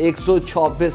124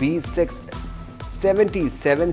B677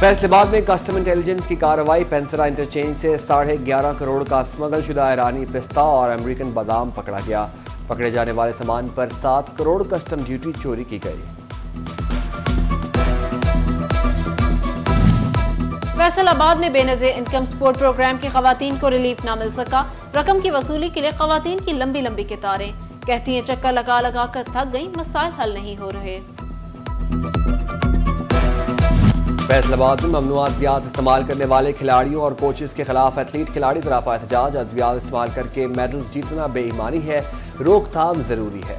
Faisal آباد میں custom intelligence کی کارروائی، پینسرا انٹرچینج سے 11.5 کروڑ کا اسمگل شدہ ایرانی پستہ اور امریکن بادام پکڑا گیا۔ پکڑے جانے والے سامان پر 7 کروڑ کسٹم ڈیوٹی چوری کی گئی۔ فیصل آباد میں بے نظیر انکم سپورٹ پروگرام کی خواتین کو ریلیف نہ مل سکا۔ رقم کی وصولی کے لیے خواتین کی لمبی لمبی قطاریں، کہتی ہیں چکر لگا لگا کر تھک گئی، مسائل حل نہیں ہو رہے۔ فیصل آباد میں ممنوعات استعمال کرنے والے کھلاڑیوں اور کوچز کے خلاف ایتھلیٹ کھلاڑی طرف احتجاج، ادویات استعمال کر کے میڈلز جیتنا بے ایمانی ہے، روک تھام ضروری ہے۔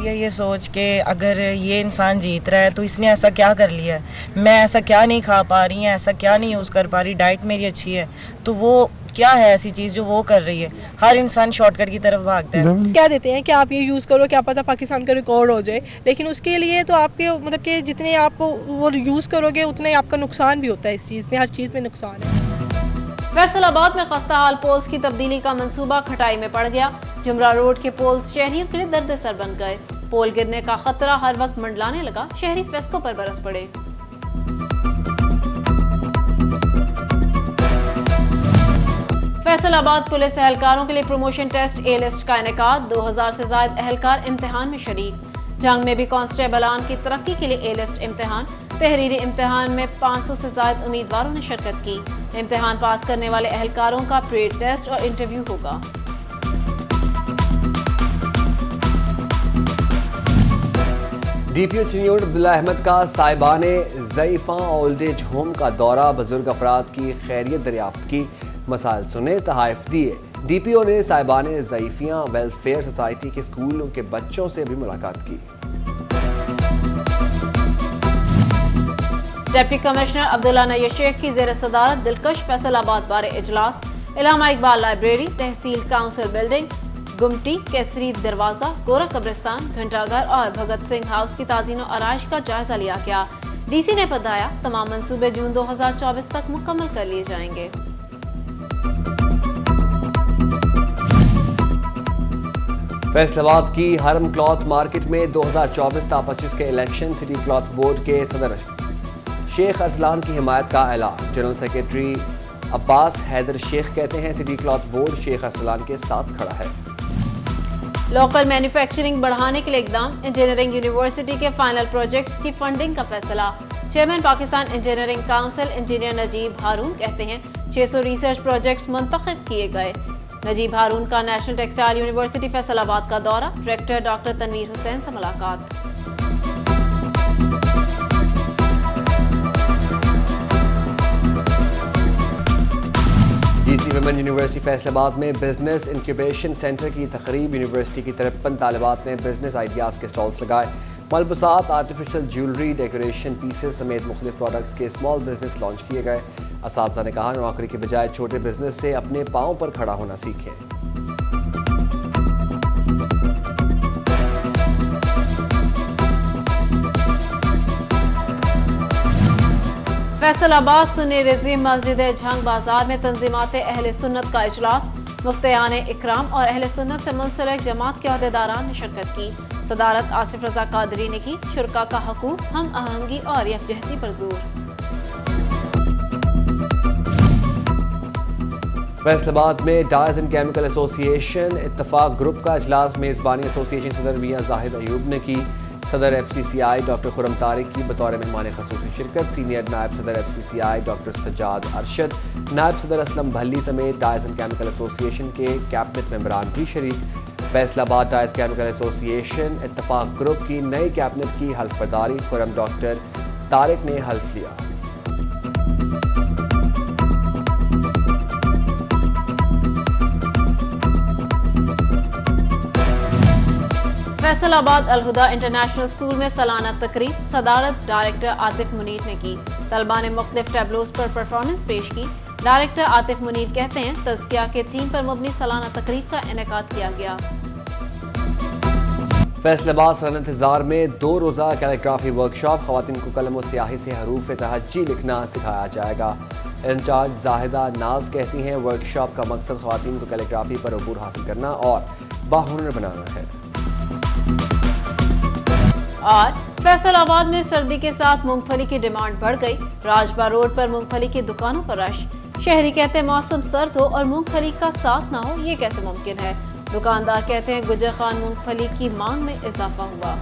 یہ سوچ کہ اگر یہ انسان جیت رہا ہے تو اس نے ایسا کیا کر لیا ہے، میں ایسا کیا نہیں کھا پا رہی ہیں، ایسا کیا نہیں یوز کر پا رہی، ڈائٹ میری اچھی ہے، تو وہ کیا ہے ایسی چیز جو وہ کر رہی ہے۔ ہر انسان شارٹ کٹ کی طرف بھاگتا ہے۔ کیا دیتے ہیں کہ آپ یہ یوز کرو، کیا پتہ پاکستان کا ریکارڈ ہو جائے، لیکن اس کے لیے تو آپ کے مطلب کہ جتنے آپ وہ یوز کرو گے اتنے آپ کا نقصان بھی ہوتا ہے، اس چیز میں، ہر چیز میں نقصان ہے۔ فیصل آباد میں خستہ حال پولز کی تبدیلی کا منصوبہ کھٹائی میں پڑ گیا۔ جمرہ روڈ کے پولز شہریوں کے لیے درد سر بن گئے۔ پول گرنے کا خطرہ ہر وقت منڈلانے لگا، شہری فیسکو پر برس پڑے۔ فیصل آباد پولیس اہلکاروں کے لیے پروموشن ٹیسٹ اے لسٹ کا انعقاد، 2000 سے زائد اہلکار امتحان میں شریک۔ جنگ میں بھی کانسٹیبلان کی ترقی کے لیے اے لسٹ امتحان، تحریری امتحان میں 500 سے زائد امیدواروں نے شرکت کی۔ امتحان پاس کرنے والے اہلکاروں کا پریڈ ٹیسٹ اور انٹرویو ہوگا۔ ڈی پی او چنیوٹ عبداللہ احمد کا صاحبان ضعیفاں اولڈ ایج ہوم کا دورہ، بزرگ افراد کی خیریت دریافت کی، مسائل سنے، تحائف دیے۔ ڈی پی او نے صاحبان ضعیفیاں ویلفیئر سوسائٹی کے اسکولوں کے بچوں سے بھی ملاقات کی۔ ڈپٹی کمشنر عبداللہ نیر شیخ کی زیر صدارت دلکش فیصل آباد بارے اجلاس، علامہ اقبال لائبریری، تحصیل کونسل بلڈنگ، گمٹی، کیسری دروازہ، گورا قبرستان، گھنٹا گھر اور بھگت سنگھ ہاؤس کی تعزین و آرائش کا جائزہ لیا گیا۔ ڈی سی نے بتایا تمام منصوبے جون 2024 تک مکمل کر لیے جائیں گے۔ فیصل آباد کی حرم کلاتھ مارکیٹ میں 2024-25 کے الیکشن، سٹی کلاتھ بورڈ کے صدر شیخ ارسلان کی حمایت کا اعلان۔ جنرل سیکرٹری عباس حیدر شیخ کہتے ہیں سٹی کلاتھ بورڈ شیخ ارسلان کے ساتھ کھڑا ہے۔ لوکل مینوفیکچرنگ بڑھانے کے لیے اقدام، انجینئرنگ یونیورسٹی کے فائنل پروجیکٹس کی فنڈنگ کا فیصلہ۔ Chairman Pakistan engineering council engineer Najeeb Haroon کہتے ہیں 600 ریسرچ پروجیکٹس منتخب کیے گئے۔ نجیب ہارون کا نیشنل ٹیکسٹائل یونیورسٹی فیصل آباد کا دورہ، ریکٹر ڈاکٹر تنویر حسین سے ملاقات۔ جی سی ویمن یونیورسٹی فیصل آباد میں بزنس انکیوبیشن سینٹر کی تقریب، یونیورسٹی کی 53 طالبات نے بزنس آئیڈیاز کے سٹالز لگائے۔ ملبوسات، آرٹیفیشل جیولری، ڈیکوریشن پیسز سمیت مختلف پروڈکٹس کے اسمال بزنس لانچ کیے گئے۔ اساتذہ نے کہا نوکری کے بجائے چھوٹے بزنس سے اپنے پاؤں پر کھڑا ہونا سیکھیں۔ فیصل آباد سنی رضوی مسجد جھنگ بازار میں تنظیمات اہل سنت کا اجلاس، مفتیان اکرام اور اہل سنت سے منسلک جماعت کے عہدیداران نے شرکت کی۔ صدارت آصف رضا قادری نے کی۔ شرکاء کا حقوق، ہم آہنگی اور یکجہتی پر زور۔ فیصل آباد میں ڈائز اینڈ کیمیکل ایسوسی ایشن اتفاق گروپ کا اجلاس، میزبانی ایسوسی ایشن صدر میاں زاہد ایوب نے کی۔ صدر ایف سی سی آئی ڈاکٹر خرم طارق کی بطور مہمان خصوصی شرکت۔ سینئر نائب صدر ایف سی سی آئی ڈاکٹر سجاد ارشد، نائب صدر اسلم بھلی سمیت ڈائز اینڈ کیمیکل ایسوسی ایشن کے کیبنٹ ممبران بھی شریک۔ فیصل آباد ڈائز کیمیکل ایسوسی ایشن اتفاق گروپ کی نئی کیبنٹ کی حلف برداری، خرم ڈاکٹر طارق نے حلف لیا۔ فیصل آباد الہدا انٹرنیشنل اسکول میں سالانہ تقریب، صدارت ڈائریکٹر عاطف منیر نے کی۔ طلباء نے مختلف ٹیبلوز پر پرفارمنس پیش کی۔ ڈائریکٹر عاطف منیر کہتے ہیں تزکیہ کے تھیم پر مبنی سالانہ تقریب کا انعقاد کیا گیا۔ فیصل آباد سر انتظار میں 2 روزہ کیلیگرافی ورکشاپ، خواتین کو قلم و سیاہی سے حروف تہجی لکھنا سکھایا جائے گا۔ انچارج زاہدہ ناز کہتی ہیں ورکشاپ کا مقصد خواتین کو کیلیگرافی پر عبور حاصل کرنا اور باہنر بنانا ہے۔ اور فیصل آباد میں سردی کے ساتھ مونگ پھلی کی ڈیمانڈ بڑھ گئی، راجبا روڈ پر مونگ پھلی کی دکانوں پر رش۔ شہری کہتے ہیں موسم سرد ہو اور مونگ پھلی کا ساتھ نہ ہو، یہ کیسے ممکن ہے؟ دکاندار کہتے ہیں گجر خان مونگ پھلی کی مانگ میں اضافہ ہوا۔